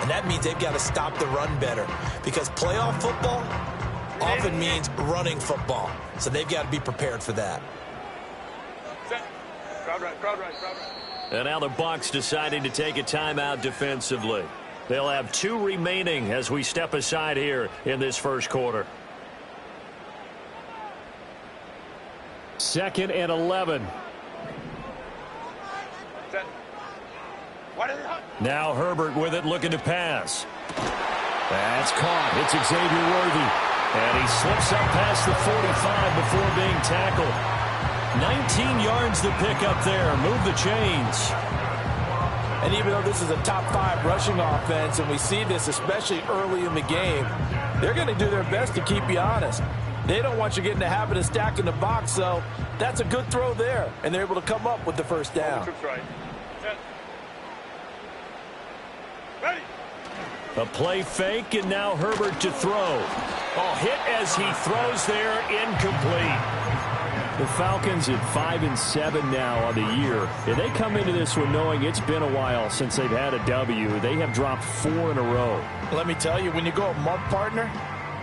And that means they've got to stop the run better, because playoff football often means running football. So they've got to be prepared for that. Crowd right. And now the Bucs deciding to take a timeout defensively. They'll have 2 remaining as we step aside here in this first quarter. 2nd and 11. Now Herbert with it, looking to pass. That's caught. It's Xavier Worthy. And he slips up past the 45 before being tackled. 19 yards to pick up there. Move the chains. And even though this is a top 5 rushing offense, and we see this especially early in the game, they're going to do their best to keep you honest. They don't want you getting the habit of stacking the box, so that's a good throw there. And they're able to come up with the first down. A play fake, and now Herbert to throw. Oh, hit as he throws there, incomplete. The Falcons at 5-7 now on the year. And they come into this one knowing it's been a while since they've had a W. They have dropped 4 in a row. Let me tell you, when you go a month partner,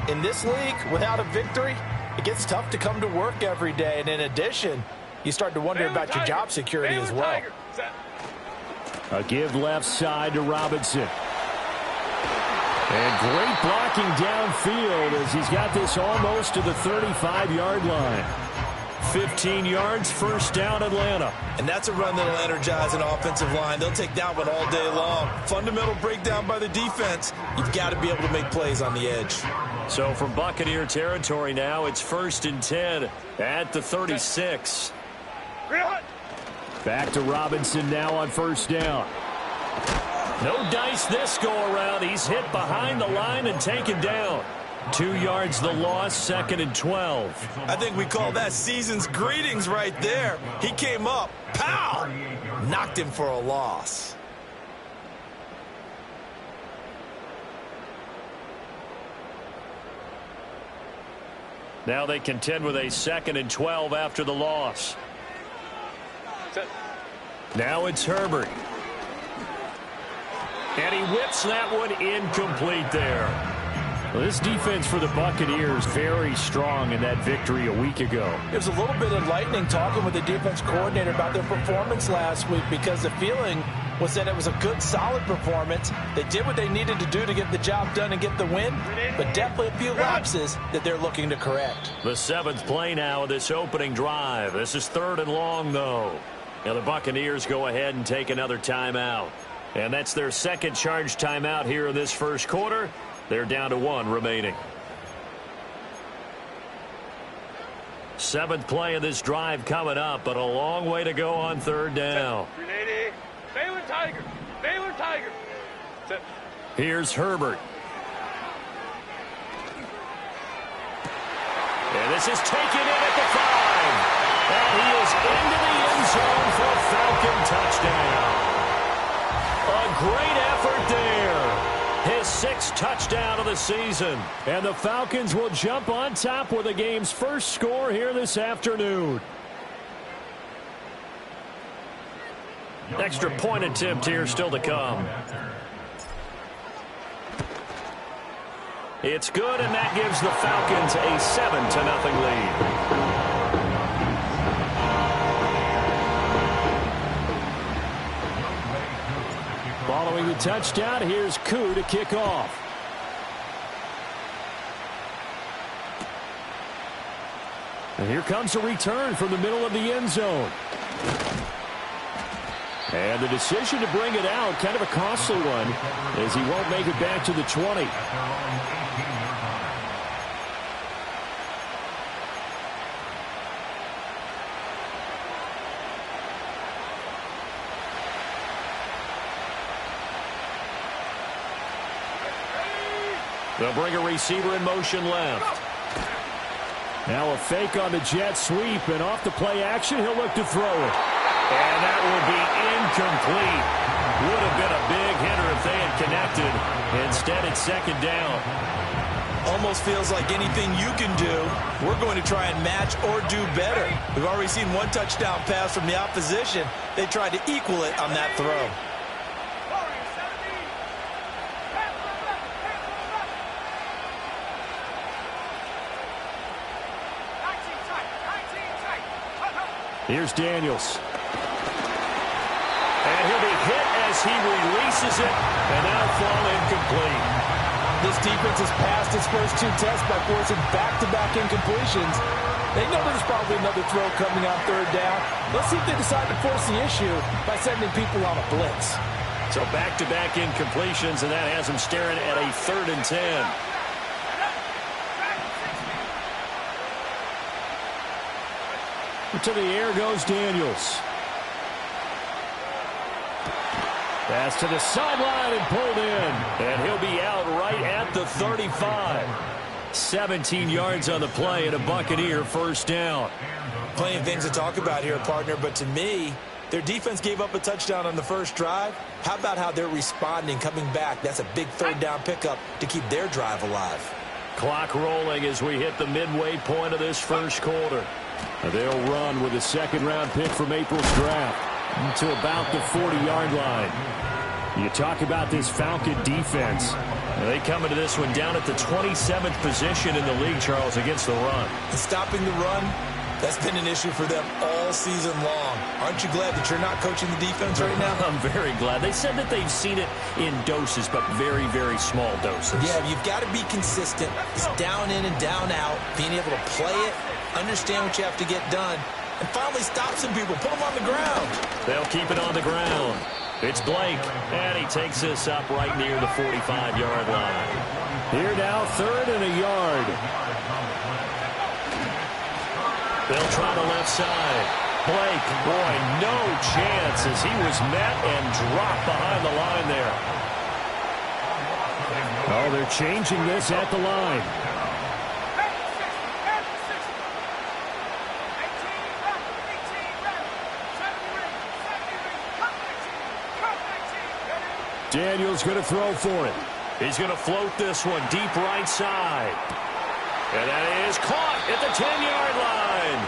in this league, without a victory, it gets tough to come to work every day. And in addition, you start to wonder about your job security as well. A give left side to Robinson. And great blocking downfield as he's got this almost to the 35-yard line. 15 yards, first down, Atlanta. And that's a run that'll energize an offensive line. They'll take that one all day long. Fundamental breakdown by the defense. You've got to be able to make plays on the edge. So from Buccaneer territory now, it's 1st and 10 at the 36. Back to Robinson now on first down. No dice this go-around. He's hit behind the line and taken down. 2 yards the loss, 2nd and 12. I think we call that season's greetings right there. He came up, pow! Knocked him for a loss. Now they contend with a 2nd and 12 after the loss. Now it's Herbert. And he whips that one incomplete there. Well, this defense for the Buccaneers very strong in that victory a week ago. There's a little bit of lightning talking with the defense coordinator about their performance last week, because the feeling was that it was a good, solid performance. They did what they needed to do to get the job done and get the win, but definitely a few lapses that they're looking to correct. The 7th play now of this opening drive. This is 3rd and long, though. Now the Buccaneers go ahead and take another timeout. And that's their 2nd charge timeout here in this first quarter. They're down to 1 remaining. 7th play of this drive coming up, but a long way to go on 3rd down. Baylor Tiger. Here's Herbert. And this is taken in at the 5. And he is into the end zone for a Falcon touchdown. A great effort there. His 6th touchdown of the season. And the Falcons will jump on top with the game's first score here this afternoon. Extra point attempt here still to come. It's good, and that gives the Falcons a 7-0 lead. Following the touchdown, here's Koo to kick off. And here comes a return from the middle of the end zone. And the decision to bring it out, kind of a costly one, as he won't make it back to the 20. They'll bring a receiver in motion left. Now a fake on the jet sweep, and off the play action, he'll look to throw it. And that will be incomplete. Would have been a big hitter if they had connected. Instead, it's 2nd down. Almost feels like anything you can do, we're going to try and match or do better. We've already seen 1 touchdown pass from the opposition. They tried to equal it on that throw. Here's Daniels. And he'll be hit as he releases it, and that'll fall incomplete. This defense has passed its first 2 tests by forcing back-to-back incompletions. They know there's probably another throw coming on 3rd down. Let's see if they decide to force the issue by sending people on a blitz. So back-to-back incompletions, and that has them staring at a 3rd and 10. To the air goes Daniels. Pass to the sideline and pulled in. And he'll be out right at the 35. 17 yards on the play and a Buccaneer 1st down. Plenty of things to talk about here, partner, but to me, their defense gave up a touchdown on the first drive. How about how they're responding, coming back? That's a big 3rd down pickup to keep their drive alive. Clock rolling as we hit the midway point of this 1st quarter. They'll run with a 2nd-round pick from April's draft to about the 40-yard line. You talk about this Falcon defense. They come into this one down at the 27th position in the league, Charles, against the run. And stopping the run, that's been an issue for them all season long. Aren't you glad that you're not coaching the defense right now? I'm very glad. They said that they've seen it in doses, but very, very small doses. Yeah, you've got to be consistent. It's down in and down out, being able to play it, understand what you have to get done, and finally stop some people, put them on the ground. They'll keep it on the ground. It's Blake, and he takes this up right near the 45-yard line. Here now, 3rd and a yard. They'll try the left side. Blake, boy, no chance as he was met and dropped behind the line there. Oh, they're changing this at the line. Daniels going to throw for it. He's going to float this one deep right side. And that is caught at the 10-yard line.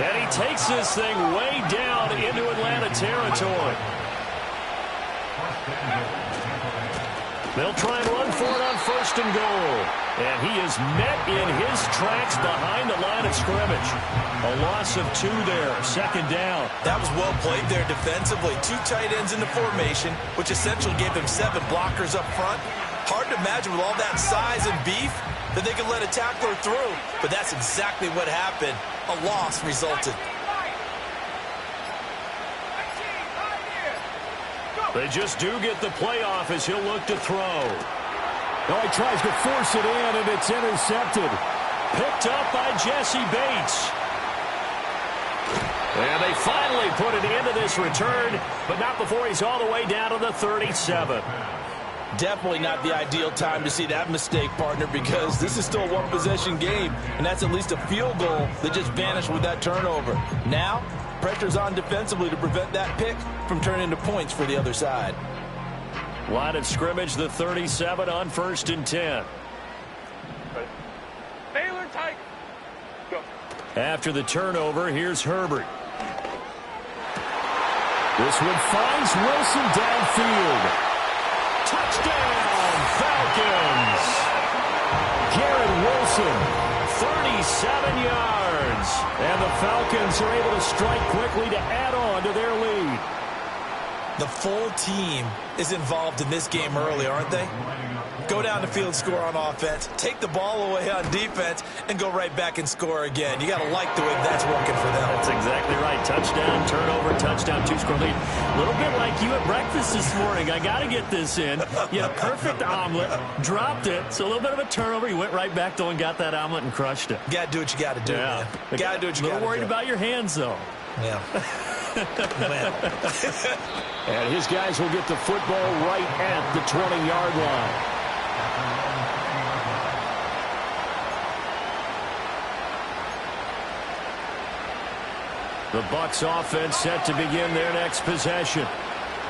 And he takes this thing way down into Atlanta territory. They'll try and run for it on 1st and goal. And he is met in his tracks behind the line of scrimmage. A loss of 2 there, 2nd down. That was well played there defensively. 2 tight ends in the formation, which essentially gave them 7 blockers up front. Hard to imagine with all that size and beef that they could let a tackler through. But that's exactly what happened. A loss resulted. They just do get the playoff as he'll look to throw. Oh, he tries to force it in, and it's intercepted. Picked up by Jesse Bates. And they finally put it into this return, but not before he's all the way down to the 37. Definitely not the ideal time to see that mistake, partner, because this is still a 1-possession game, and that's at least a field goal that just vanished with that turnover. Now, pressure's on defensively to prevent that pick from turning into points for the other side. Line of scrimmage, the 37 on 1st and 10. Baylor Tigers. Go. After the turnover, here's Herbert. This one finds Wilson downfield. Touchdown, Falcons! Garrett Wilson, 37 yards. And the Falcons are able to strike quickly to add on to their lead. The full team is involved in this game early, aren't they? Go down the field, score on offense, take the ball away on defense, and go right back and score again. You got to like the way that's working for them. That's exactly right. Touchdown, turnover, touchdown, 2-score lead. A little bit like you at breakfast this morning. I got to get this in. You had a perfect omelet, dropped it, so a little bit of a turnover. You went right back though and got that omelet and crushed it. You got to do what you got to do, man. You got to do what you got to do. A little worried about your hands, though. Yeah. And his guys will get the football right at the 20-yard line. The Bucs offense set to begin their next possession.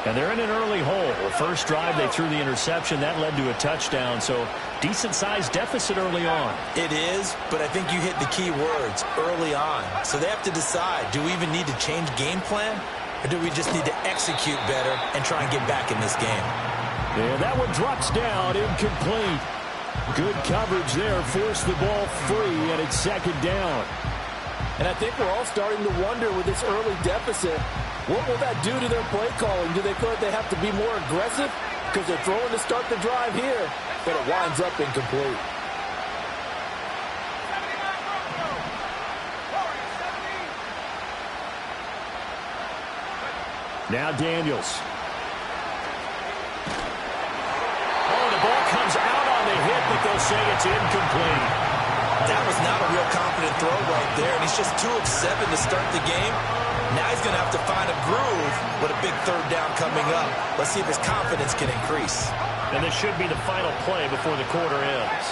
And they're in an early hole. The first drive, they threw the interception. That led to a touchdown, so decent-sized deficit early on. It is, but I think you hit the key words, early on. So they have to decide, do we even need to change game plan, or do we just need to execute better and try and get back in this game? And that one drops down, incomplete. Good coverage there, forced the ball free, and it's 2nd down. And I think we're all starting to wonder with this early deficit, what will that do to their play calling? Do they feel like they have to be more aggressive because they're throwing to start the drive here, but it winds up incomplete? Now Daniels. Oh, the ball comes out on the hit, but they'll say it's incomplete. That was not a real confident throw right there, and he's just 2 of 7 to start the game. Now he's going to have to find a groove with a big third down coming up. Let's see if his confidence can increase. And this should be the final play before the quarter ends.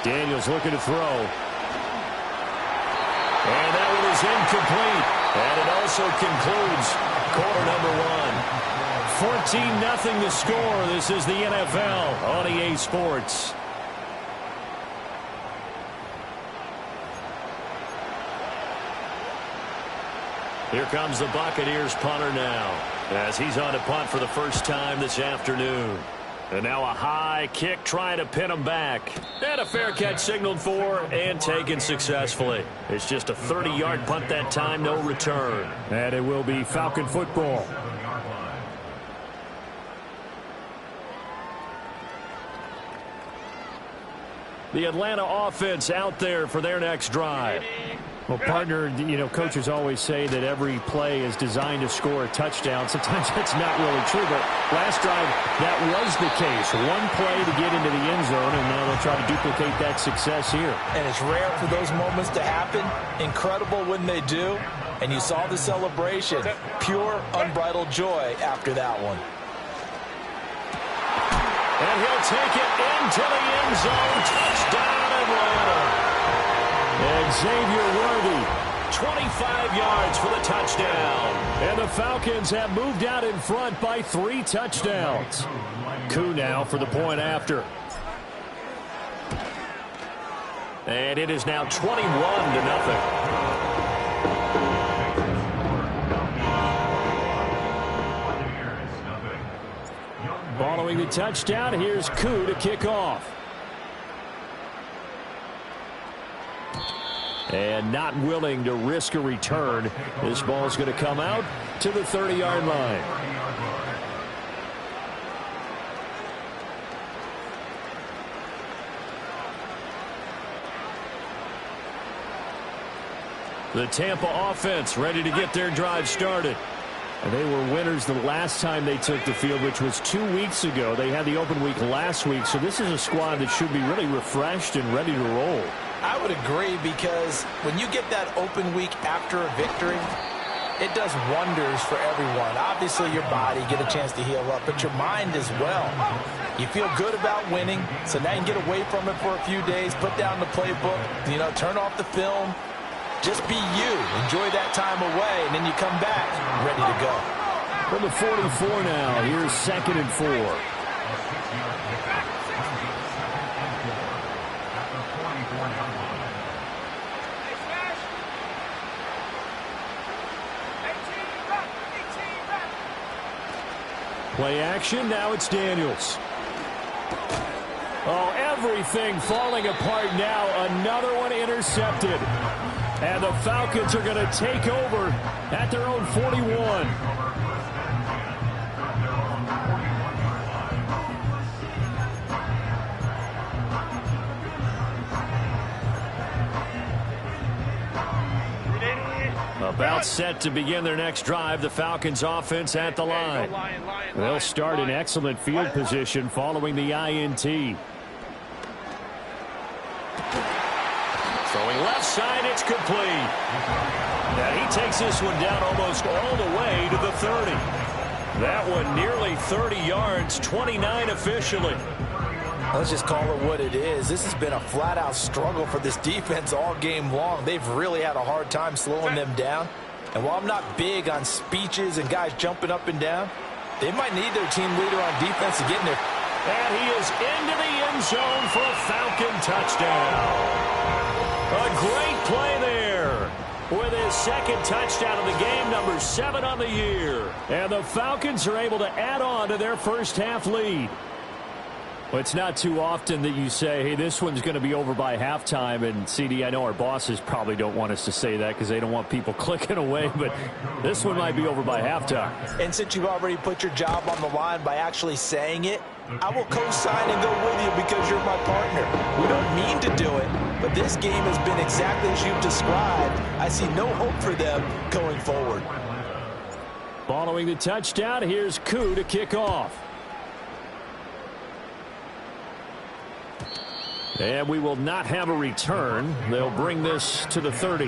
Daniels looking to throw. And that one is incomplete. And it also concludes quarter number 1. 14-0 to score. This is the NFL on EA Sports. Here comes the Buccaneers punter now, as he's on to punt for the first time this afternoon. And now a high kick trying to pin him back. And a fair catch signaled for and taken successfully. It's just a 30-yard punt that time, no return. And it will be Falcon football. The Atlanta offense out there for their next drive. Well, partner, you know, coaches always say that every play is designed to score a touchdown. Sometimes that's not really true, but last drive, that was the case. One play to get into the end zone, and now they'll try to duplicate that success here. And it's rare for those moments to happen. Incredible when they do. And you saw the celebration. Pure, unbridled joy after that one. And he'll take it into the end zone. Touchdown, Atlanta. Xavier Worthy, 25 yards for the touchdown. And the Falcons have moved out in front by 3 touchdowns. Koo now for the point after. And it is now 21-0. Following the touchdown, here's Koo to kick off. And not willing to risk a return. This ball's going to come out to the 30-yard line. The Tampa offense ready to get their drive started. And they were winners the last time they took the field, which was 2 weeks ago. They had the open week last week, so this is a squad that should be really refreshed and ready to roll. I would agree, because when you get that open week after a victory, it does wonders for everyone. Obviously, your body, get a chance to heal up, but your mind as well. You feel good about winning, so now you can get away from it for a few days, put down the playbook, you know, turn off the film. Just be you. Enjoy that time away, and then you come back ready to go. From the 44 now, here's 2nd and 4. Play action, now it's Daniels. Oh, everything falling apart now. Another one intercepted. And the Falcons are going to take over at their own 41. About set to begin their next drive. The Falcons offense at the line. They'll start in excellent field position following the INT. Throwing left side, it's complete. Now he takes this one down almost all the way to the 30. That one nearly 30 yards, 29 officially. Let's just call it what it is. This has been a flat-out struggle for this defense all game long. They've really had a hard time slowing them down. And while I'm not big on speeches and guys jumping up and down, they might need their team leader on defense to get in there. And he is into the end zone for a Falcon touchdown. A great play there. with his second touchdown of the game, number 7 on the year. And the Falcons are able to add on to their first half lead. Well, it's not too often that you say, hey, this one's going to be over by halftime. And, CD, I know our bosses probably don't want us to say that because they don't want people clicking away, but this one might be over by halftime. And since you've already put your job on the line by actually saying it, I will co-sign and go with you because you're my partner. We don't mean to do it, but this game has been exactly as you've described. I see no hope for them going forward. Following the touchdown, here's Koo to kick off. And we will not have a return. They'll bring this to the 30.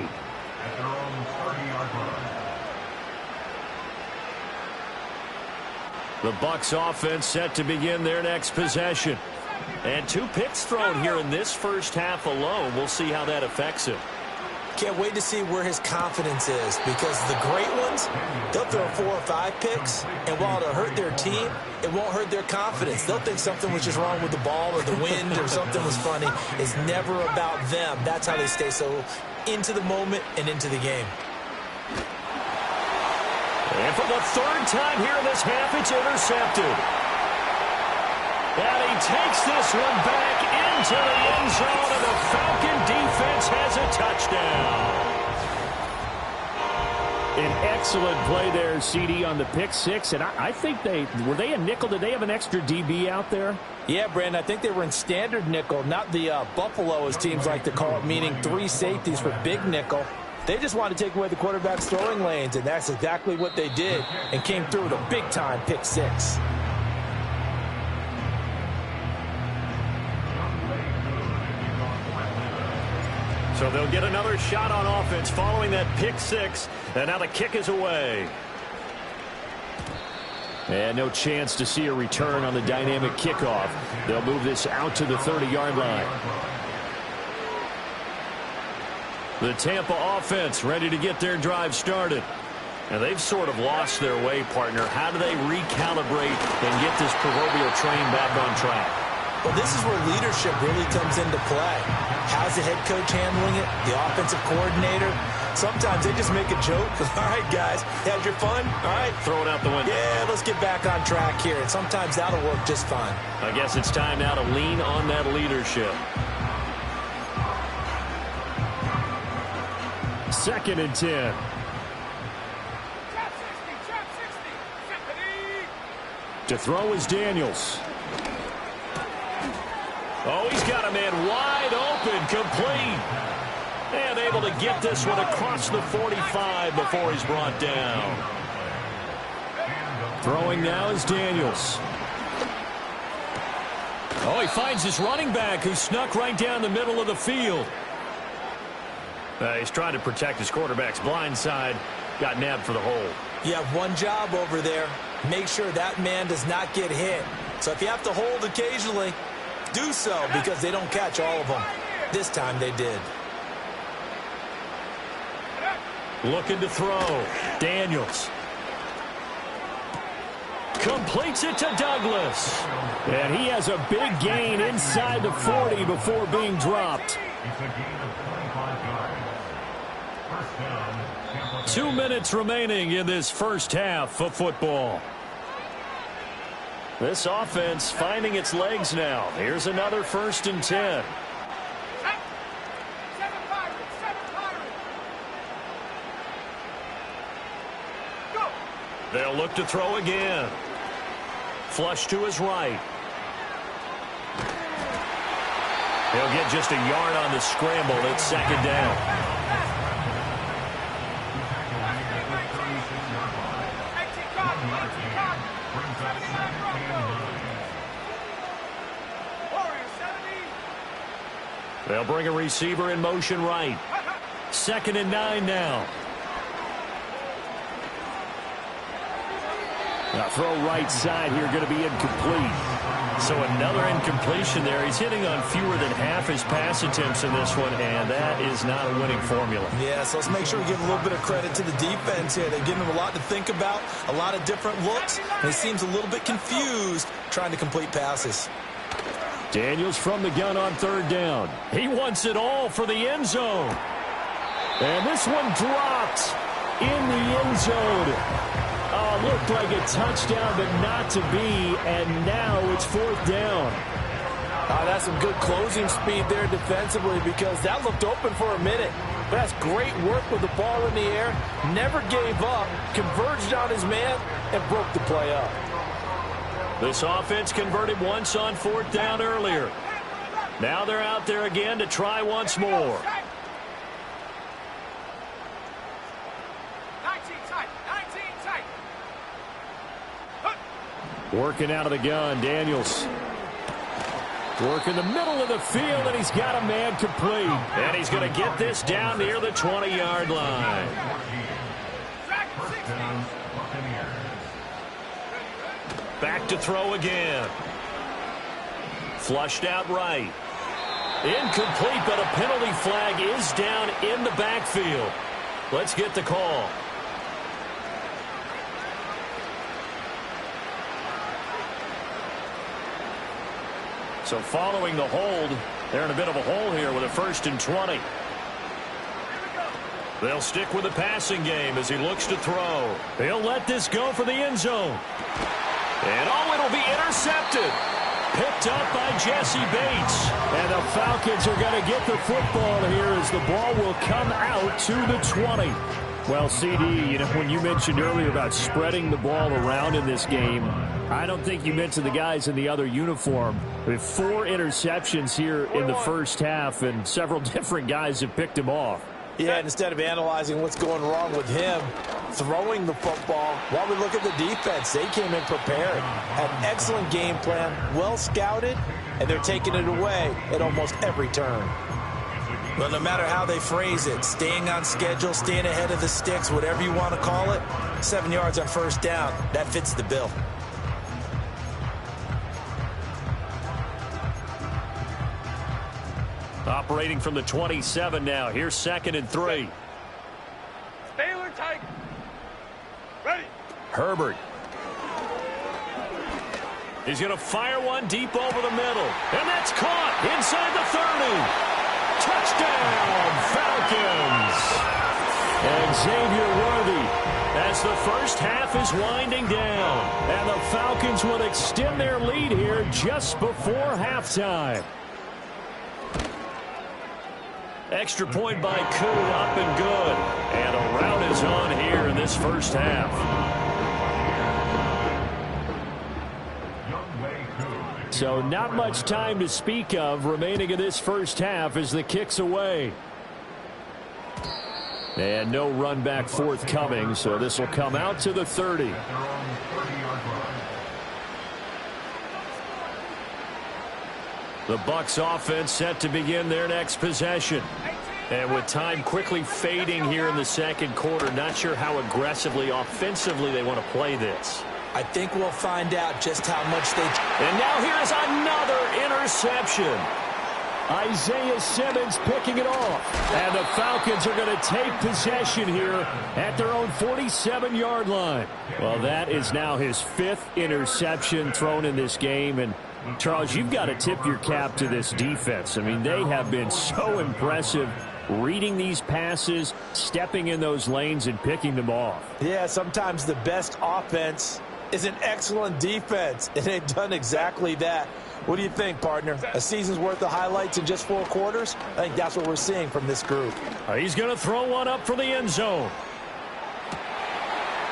The Bucs offense set to begin their next possession. And 2 picks thrown here in this first half alone. We'll see how that affects him. Can't wait to see where his confidence is, because the great ones, they'll throw 4 or 5 picks, and while it'll hurt their team, it won't hurt their confidence. They'll think something was just wrong with the ball or the wind or something was funny. It's never about them. That's how they stay so into the moment and into the game. And for the 3rd time here in this half, it's intercepted. And he takes this one back into the end zone, and the Falcon defense has a touchdown. An excellent play there, CD, on the pick 6. And I think were they a nickel? Did they have an extra DB out there? Yeah, Brandon, I think they were in standard nickel, not the Buffalo, as teams like to call it, meaning 3 safeties for big nickel. They just wanted to take away the quarterback's throwing lanes, and that's exactly what they did, and came through with a big-time pick 6. So they'll get another shot on offense following that pick 6, and now the kick is away. And no chance to see a return on the dynamic kickoff. They'll move this out to the 30-yard line. The Tampa offense ready to get their drive started. And they've sort of lost their way, partner. How do they recalibrate and get this proverbial train back on track? Well, this is where leadership really comes into play. How's the head coach handling it? The offensive coordinator? Sometimes they just make a joke. All right, guys, had your fun? All right. Throw it out the window. Yeah, let's get back on track here. And sometimes that'll work just fine. I guess it's time now to lean on that leadership. 2nd and 10. To throw is Daniels. Oh, he's got a man wide open, complete. And able to get this one across the 45 before he's brought down. Throwing now is Daniels. Oh, he finds his running back who snuck right down the middle of the field. He's trying to protect his quarterback's blind side. Got nabbed for the hole. You have one job over there. Make sure that man does not get hit. So if you have to hold occasionally, do so, because they don't catch all of them. This time they did. Looking to throw. Daniels. Completes it to Douglas. And he has a big gain inside the 40 before being dropped. 2 minutes remaining in this first half of football. This offense finding its legs now. Here's another 1st and 10. They'll look to throw again. Flush to his right. He'll get just a yard on the scramble. It's 2nd down. They'll bring a receiver in motion right. 2nd and 9 now. Now throw right side here, going to be incomplete. So another incompletion there. He's hitting on fewer than half his pass attempts in this one, and that is not a winning formula. Yeah, so let's make sure we give a little bit of credit to the defense here. They've given him a lot to think about, a lot of different looks, and he seems a little bit confused trying to complete passes. Daniels from the gun on 3rd down. He wants it all for the end zone. And this one dropped in the end zone. Oh, looked like a touchdown, but not to be. And now it's fourth down. That's some good closing speed there defensively because that looked open for a minute. But that's great work with the ball in the air. Never gave up, converged on his man, and broke the play up. This offense converted once on fourth down earlier. Now they're out there again to try once more. Working out of the gun, Daniels. Work in the middle of the field, and he's got a man complete. And he's going to get this down near the 20-yard line. Back to throw again. Flushed out right. Incomplete, but a penalty flag is down in the backfield. Let's get the call. So following the hold, they're in a bit of a hole here with a 1st and 20. They'll stick with the passing game as he looks to throw. He'll let this go for the end zone. And it'll be intercepted. Picked up by Jesse Bates. And the Falcons are going to get the football here as the ball will come out to the 20. Well, CD, when you mentioned earlier about spreading the ball around in this game, I don't think you mentioned the guys in the other uniform. We have 4 interceptions here in the first half, and several different guys have picked him off. Yeah, and instead of analyzing what's going wrong with him, throwing the football, while we look at the defense, they came in prepared. Had an excellent game plan, well scouted, and they're taking it away at almost every turn. Well, no matter how they phrase it, staying on schedule, staying ahead of the sticks, whatever you want to call it, 7 yards on first down, that fits the bill. Operating from the 27 now. Here's 2nd and 3. Baylor tight. Ready. Herbert. He's going to fire one deep over the middle. And that's caught inside the 30. Touchdown, Falcons. And Xavier Worthy, as the first half is winding down. And the Falcons will extend their lead here just before halftime. Extra point by Kuhn, up and good. And a rout is on here in this first half. So not much time to speak of remaining in this first half as the kick's away. And no run back forthcoming, so this will come out to the 30. The Bucs offense set to begin their next possession. And with time quickly fading here in the second quarter, not sure how aggressively, offensively they want to play this. I think we'll find out just how much they... And now here's another interception. Isaiah Simmons picking it off. And the Falcons are going to take possession here at their own 47-yard line. Well, that is now his 5th interception thrown in this game. And, Charles, you've got to tip your cap to this defense. I mean, they have been so impressive reading these passes, stepping in those lanes, and picking them off. Yeah, sometimes the best offense is an excellent defense, and they've done exactly that. What do you think, partner? A season's worth of highlights in just 4 quarters? I think that's what we're seeing from this group. He's going to throw one up for the end zone.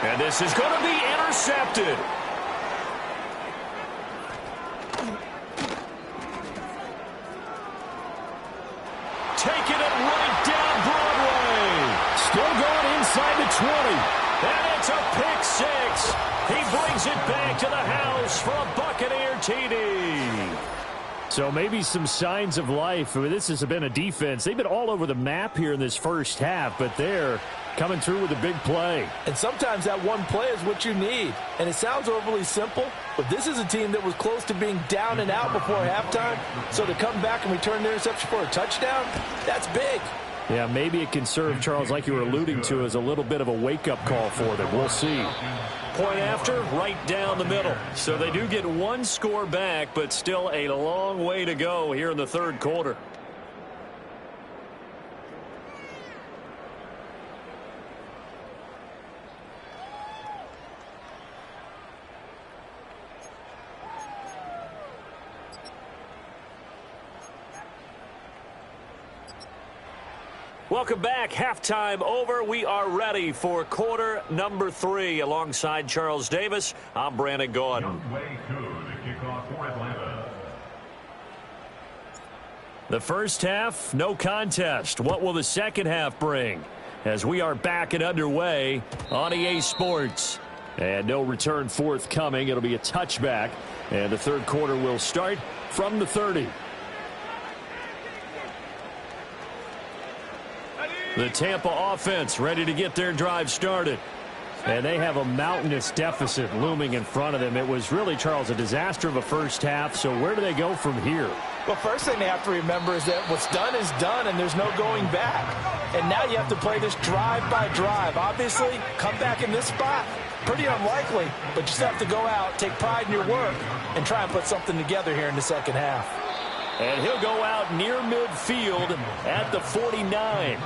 And this is going to be intercepted. Taking it right down Broadway. Still going inside the 20. And it's a pick 6. He brings it back to the house for a Buccaneer TD. So maybe some signs of life. I mean, this has been a defense. They've been all over the map here in this first half, but they're coming through with a big play. And sometimes that one play is what you need. And it sounds overly simple, but this is a team that was close to being down and out before halftime. So to come back and return the interception for a touchdown, that's big. Yeah, maybe it can serve, Charles, like you were alluding to, as a little bit of a wake-up call for them. We'll see. Point after, right down the middle. So they do get one score back, but still a long way to go here in the third quarter. Welcome back. Halftime over. We are ready for quarter number 3. Alongside Charles Davis, I'm Brandon Gordon. The first half, no contest. What will the second half bring? As we are back and underway on EA Sports. And no return forthcoming. It'll be a touchback. And the third quarter will start from the 30. The Tampa offense ready to get their drive started. And they have a mountainous deficit looming in front of them. It was really, Charles, a disaster of a first half. So where do they go from here? Well, first thing they have to remember is that what's done is done, and there's no going back. And now you have to play this drive by drive. Obviously, come back in this spot, pretty unlikely. But you still have to go out, take pride in your work, and try and put something together here in the second half. And he'll go out near midfield at the 49.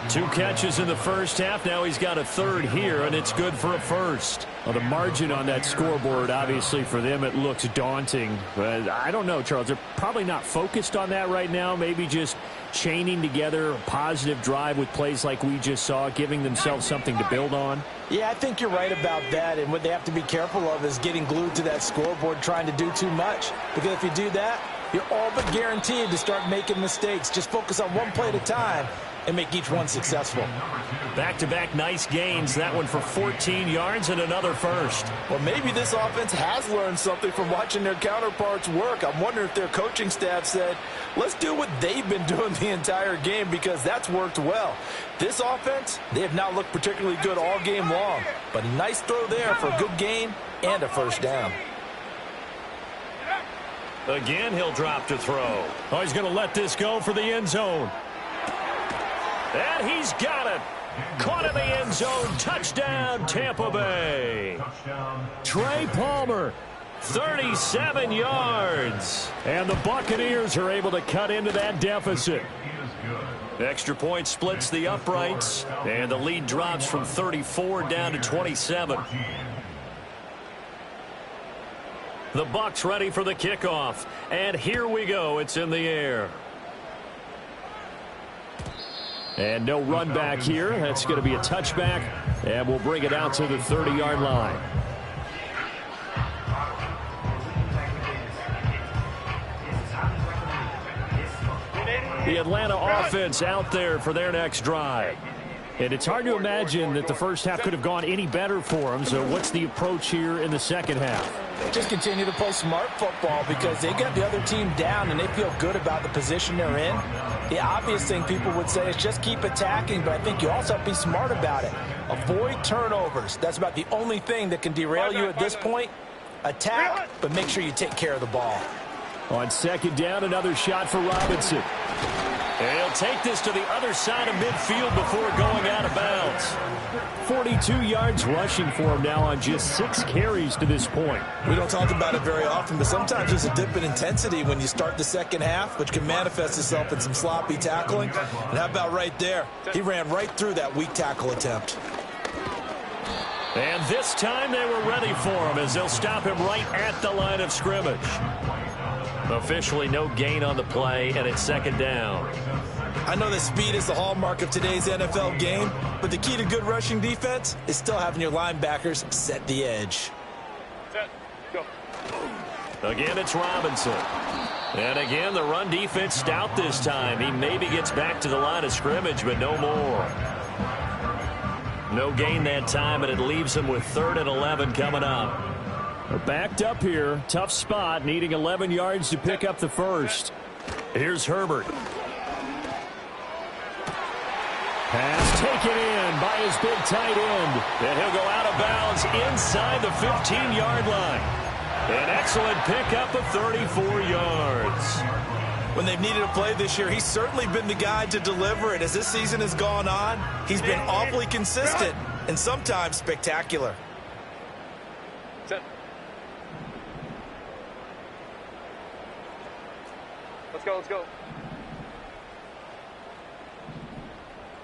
2 catches in the first half. Now he's got a third here, and it's good for a first. Well, the margin on that scoreboard, obviously, for them, it looks daunting. But I don't know, Charles. They're probably not focused on that right now. Maybe just chaining together a positive drive with plays like we just saw, giving themselves something to build on. Yeah, I think you're right about that. And what they have to be careful of is getting glued to that scoreboard, trying to do too much. Because if you do that, you're all but guaranteed to start making mistakes. Just focus on one play at a time and make each one successful. Back-to-back nice gains. That one for 14 yards and another first. Well, maybe this offense has learned something from watching their counterparts work. I'm wondering if their coaching staff said, let's do what they've been doing the entire game, because that's worked well. This offense, they have not looked particularly good all game long. But a nice throw there for a good gain and a first down. Again, he'll drop to throw. Oh, he's going to let this go for the end zone. And he's got it. Caught in the end zone. Touchdown, Tampa Bay. Trey Palmer, 37 yards. And the Buccaneers are able to cut into that deficit. Extra point splits the uprights. And the lead drops from 34 down to 27. The Bucs ready for the kickoff. And here we go. It's in the air. And no run back here. That's going to be a touchback. And we'll bring it out to the 30-yard line. The Atlanta offense out there for their next drive. And it's hard to imagine that the first half could have gone any better for them. So what's the approach here in the second half? Just continue to play smart football, because they got the other team down and they feel good about the position they're in. The obvious thing people would say is just keep attacking, but I think you also have to be smart about it. Avoid turnovers. That's about the only thing that can derail you at this point. Attack, but make sure you take care of the ball. On second down, another shot for Robinson. And he'll take this to the other side of midfield before going out of bounds. 42 yards rushing for him now on just 6 carries to this point. We don't talk about it very often, but sometimes there's a dip in intensity when you start the second half, which can manifest itself in some sloppy tackling. And how about right there? He ran right through that weak tackle attempt. And this time they were ready for him, as they'll stop him right at the line of scrimmage. Officially no gain on the play, and it's second down. I know that speed is the hallmark of today's NFL game, but the key to good rushing defense is still having your linebackers set the edge. Set, go. Again, it's Robinson. And again, the run defense stout this time. He maybe gets back to the line of scrimmage, but no more. No gain that time, and it leaves him with 3rd and 11 coming up. They're backed up here. Tough spot, needing 11 yards to pick up the first. Here's Herbert. Pass taken in by his big tight end. And he'll go out of bounds inside the 15-yard line. An excellent pickup of 34 yards. When they've needed a play this year, he's certainly been the guy to deliver it. As this season has gone on, he's been awfully consistent and sometimes spectacular. Set. Let's go, let's go.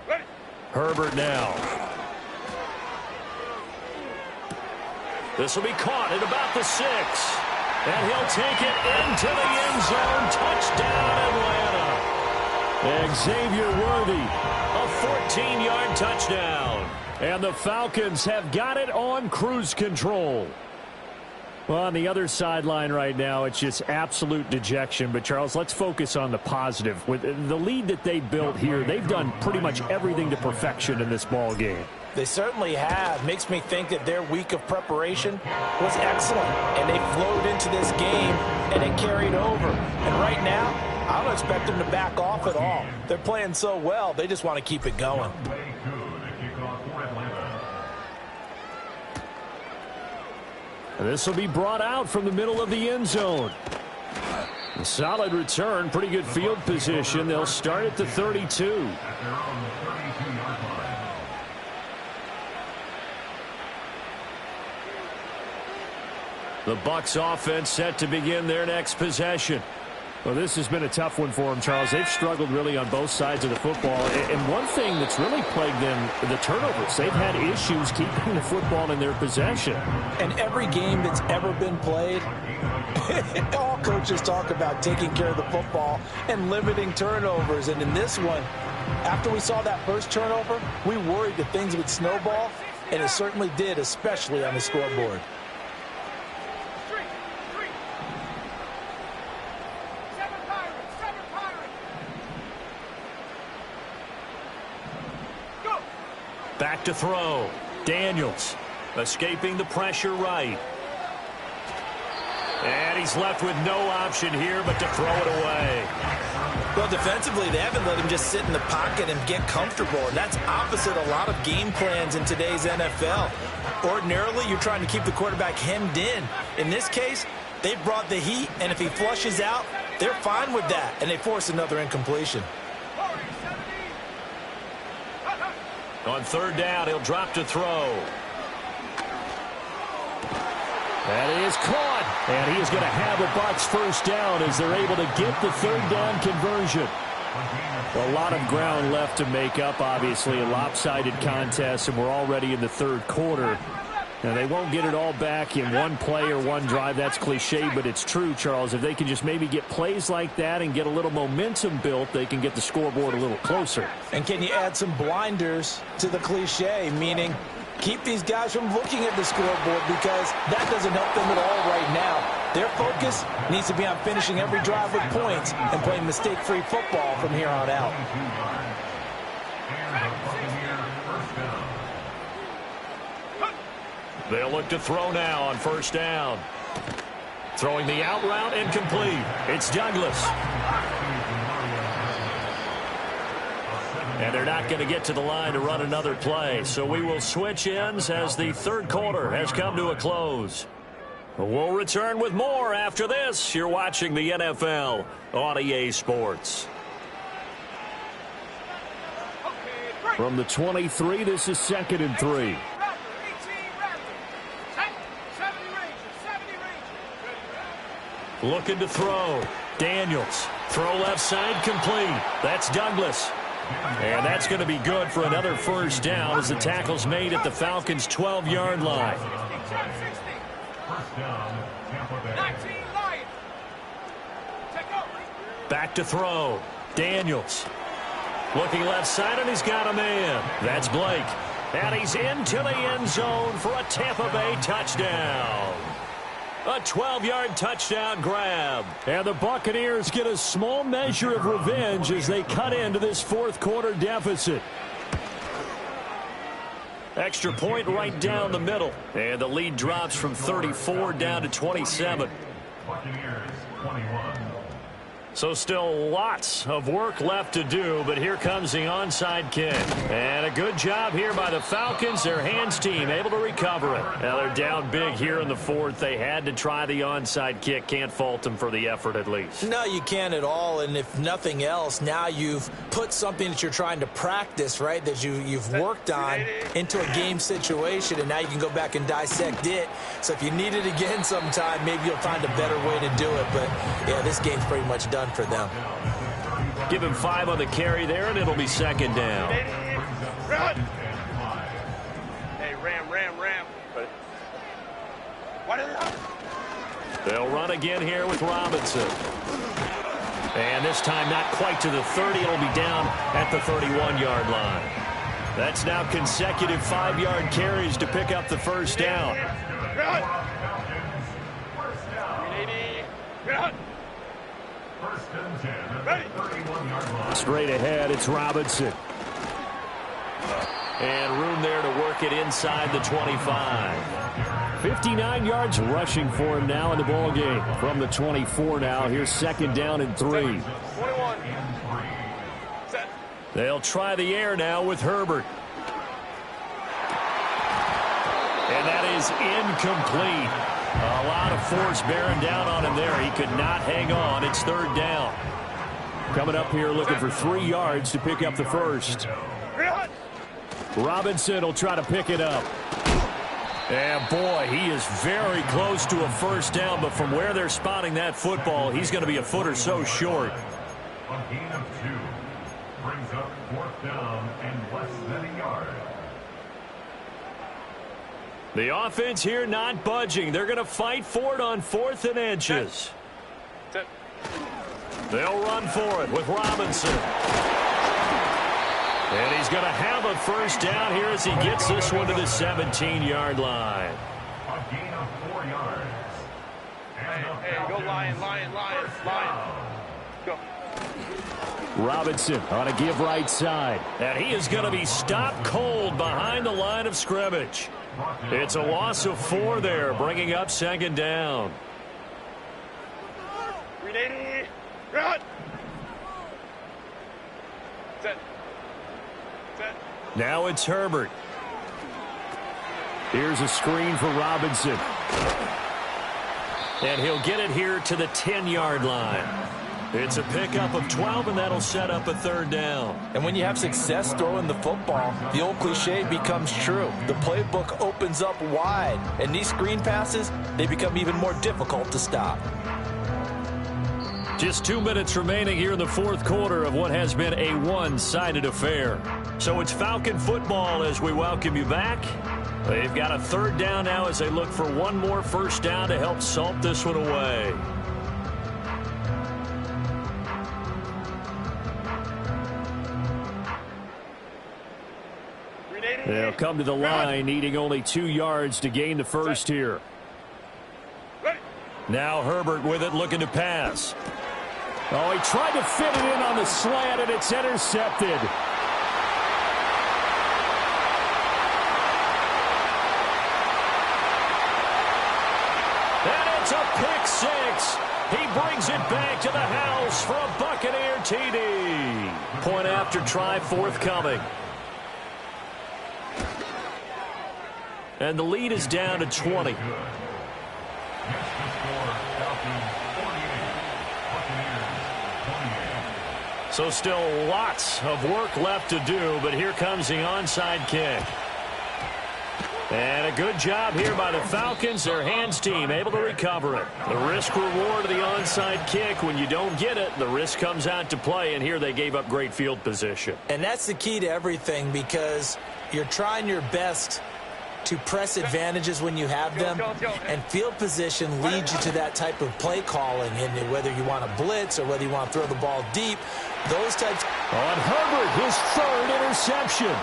Ready. Herbert now. This will be caught at about the 6. And he'll take it into the end zone. Touchdown, Atlanta. Xavier Worthy 17-yard touchdown. And the Falcons have got it on cruise control. Well, on the other sideline right now, it's just absolute dejection. But, Charles, let's focus on the positive. With the lead that they built here, they've done pretty much everything to perfection in this ball game. They certainly have. Makes me think that their week of preparation was excellent. And they flowed into this game, and it carried over. And right now, I don't expect them to back off at all. They're playing so well, they just want to keep it going. This will be brought out from the middle of the end zone. A solid return, pretty good field position. They'll start at the 32. The Bucs offense set to begin their next possession. Well, this has been a tough one for them, Charles. They've struggled really on both sides of the football. And one thing that's really plagued them, the turnovers. They've had issues keeping the football in their possession. And every game that's ever been played, all coaches talk about taking care of the football and limiting turnovers. And in this one, after we saw that first turnover, we worried that things would snowball, and it certainly did, especially on the scoreboard. Back to throw. Daniels escaping the pressure right. And he's left with no option here but to throw it away. Well, defensively, they haven't let him just sit in the pocket and get comfortable, and that's opposite a lot of game plans in today's NFL. Ordinarily, you're trying to keep the quarterback hemmed in. In this case, they brought the heat, and if he flushes out, they're fine with that, and they force another incompletion. On third down, he'll drop to throw. That is caught. And he is going to have the Bucs first down as they're able to get the third down conversion. A lot of ground left to make up, obviously. A lopsided contest, and we're already in the third quarter. Now, they won't get it all back in one play or one drive. That's cliche, but it's true, Charles. If they can just maybe get plays like that and get a little momentum built, they can get the scoreboard a little closer. And can you add some blinders to the cliche, meaning keep these guys from looking at the scoreboard, because that doesn't help them at all right now. Their focus needs to be on finishing every drive with points and playing mistake-free football from here on out. They'll look to throw now on first down. Throwing the out route, incomplete. It's Douglas. And they're not going to get to the line to run another play. So we will switch ends as the third quarter has come to a close. We'll return with more after this. You're watching the NFL on EA Sports. From the 23, this is 2nd and 3. Looking to throw. Daniels. Throw left side, complete. That's Douglas. And that's going to be good for another first down as the tackle's made at the Falcons' 12-yard line. Back to throw. Daniels. Looking left side, and he's got a man. That's Blake. And he's into the end zone for a Tampa Bay touchdown. A 12-yard touchdown grab. And the Buccaneers get a small measure of revenge as they cut into this fourth quarter deficit. Extra point right down the middle. And the lead drops from 34 down to 27. Buccaneers 21. So still lots of work left to do, but here comes the onside kick. And a good job here by the Falcons. Their hands team able to recover it. Now they're down big here in the fourth. They had to try the onside kick. Can't fault them for the effort at least. No, you can't at all. And if nothing else, now you've put something that you're trying to practice, right, that you've worked on into a game situation, and now you can go back and dissect it. So if you need it again sometime, maybe you'll find a better way to do it. But, yeah, this game's pretty much done for them. Give him 5 on the carry there, and it'll be second down. Run! Hey, ram. They'll run again here with Robinson. And this time not quite to the 30. It'll be down at the 31-yard line. That's now consecutive 5-yard carries to pick up the first down. Straight ahead, it's Robinson. And room there to work it inside the 25. 59 yards rushing for him now in the ball game. From the 24 now, here's 2nd down and 3. 21. Set. They'll try the air now with Herbert. And that is incomplete. A lot of force bearing down on him there. He could not hang on. It's 3rd down. Coming up here looking for 3 yards to pick up the first. Robinson will try to pick it up. And boy, he is very close to a first down, but from where they're spotting that football, he's going to be a foot or so short. A gain of 2 brings up 4th down and less than a yard. The offense here not budging. They're going to fight for it on 4th and inches. They'll run for it with Robinson. And he's going to have a first down here as he gets this one to the 17-yard line. A gain of 4 yards. Hey, go Lion. Go. Robinson on a give right side. And he is going to be stopped cold behind the line of scrimmage. It's a loss of 4 there, bringing up 2nd down. 380. Run. Set. Now it's Herbert. Here's a screen for Robinson. And he'll get it here to the 10-yard line. It's a pickup of 12, and that'll set up a 3rd down. And when you have success throwing the football, the old cliche becomes true. The playbook opens up wide, and these screen passes, they become even more difficult to stop. Just 2 minutes remaining here in the 4th quarter of what has been a one-sided affair. So it's Falcon football as we welcome you back. They've got a 3rd down now as they look for one more first down to help salt this one away. They'll come to the line, needing only 2 yards to gain the first here. Now Herbert with it, looking to pass. Oh, he tried to fit it in on the slant, and it's intercepted. And it's a pick 6. He brings it back to the house for a Buccaneer TD. Point after try forthcoming. And the lead is down to 20. So still lots of work left to do, but here comes the onside kick. And a good job here by the Falcons, their hands team, able to recover it. The risk reward of the onside kick, when you don't get it, the risk comes out to play, and here they gave up great field position. And that's the key to everything, because you're trying your best to press advantages when you have them, and field position leads you to that type of play calling, and whether you want to blitz or whether you want to throw the ball deep, those types. On Herbert, his 3rd interception.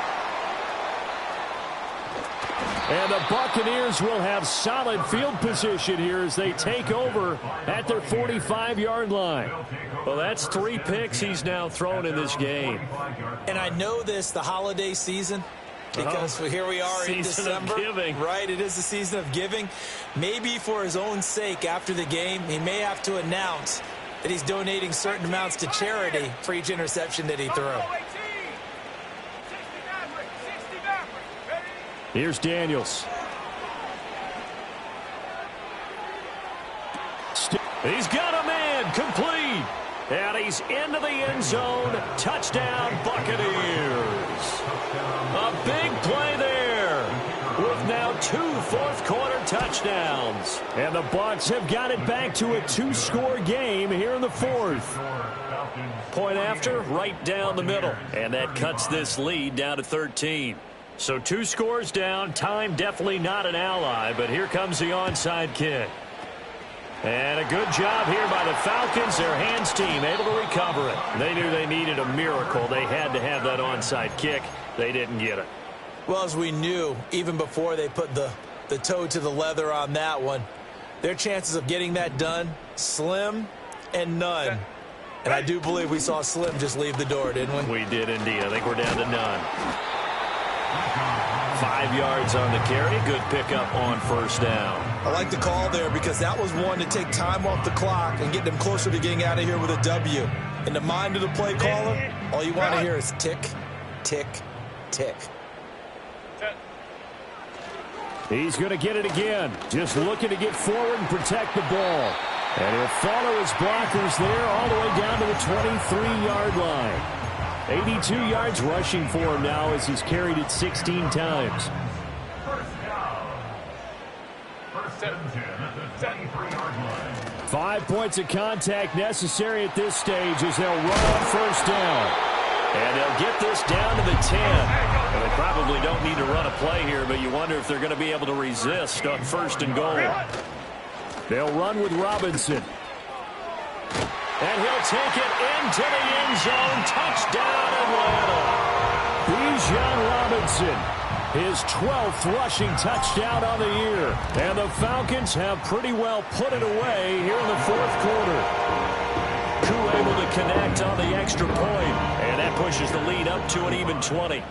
And the Buccaneers will have solid field position here as they take over at their 45-yard line. Well, that's 3 picks he's now thrown in this game. And I know this, the holiday season, because here we are in December. Right, it is the season of giving. Maybe for his own sake after the game, he may have to announce that he's donating certain amounts to charity for each interception that he threw. Here's Daniels. He's got a man, complete. And he's into the end zone. Touchdown, Buccaneers. A big play there with now 2 fourth-quarter touchdowns. And the Bucs have got it back to a 2-score game here in the 4th. Point after, right down the middle. And that cuts this lead down to 13. So 2 scores down. Time definitely not an ally, but here comes the onside kick. And a good job here by the Falcons. Their hands team able to recover it. They knew they needed a miracle. They had to have that onside kick. They didn't get it. Well, as we knew, even before they put the toe to the leather on that one, their chances of getting that done, slim and none. And I do believe we saw Slim just leave the door, didn't we? We did indeed. I think we're down to none. 5 yards on the carry. Good pickup on first down. I like the call there because that was one to take time off the clock and get them closer to getting out of here with a W. In the mind of the play caller, all you want to hear is tick, tick, tick. He's going to get it again. Just looking to get forward and protect the ball. And he'll follow his blockers there all the way down to the 23-yard line. 82 yards rushing for him now as he's carried it 16 times. First and 10 at the 23-yard line. 5 points of contact necessary at this stage as they'll run on first down. And they'll get this down to the 10. And they probably don't need to run a play here, but you wonder if they're going to be able to resist on first and goal. They'll run with Robinson. And he'll take it into the end zone. Touchdown, Atlanta. Bijan Robinson, his 12th rushing touchdown on the year. And the Falcons have pretty well put it away here in the fourth quarter. Koo able to connect on the extra point. And that pushes the lead up to an even 20.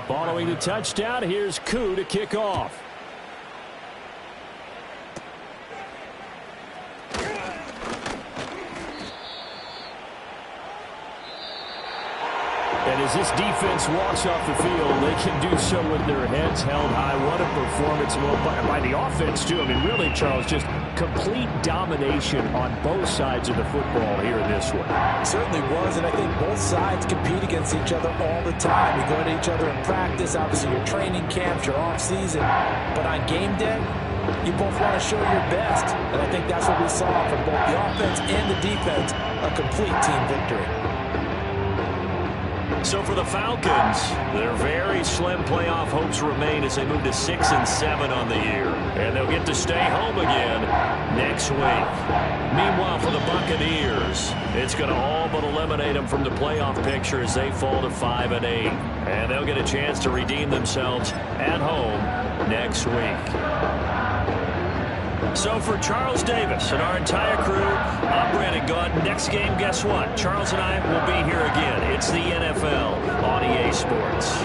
Following the touchdown, here's Koo to kick off. And as this defense walks off the field, they can do so with their heads held high. What a performance by the offense, too. I mean, really, Charles, just complete domination on both sides of the football here in this one. It certainly was, and I think both sides compete against each other all the time. You go to each other in practice, obviously your training camps, your off-season. But on game day, you both want to show your best. And I think that's what we saw from both the offense and the defense, a complete team victory. So for the Falcons, their very slim playoff hopes remain as they move to 6-7 on the year. And they'll get to stay home again next week. Meanwhile, for the Buccaneers, it's going to all but eliminate them from the playoff picture as they fall to 5-8. And they'll get a chance to redeem themselves at home next week. So for Charles Davis and our entire crew, I'm Brandon Gaudin. Next game, guess what? Charles and I will be here again. It's the NFL on EA Sports.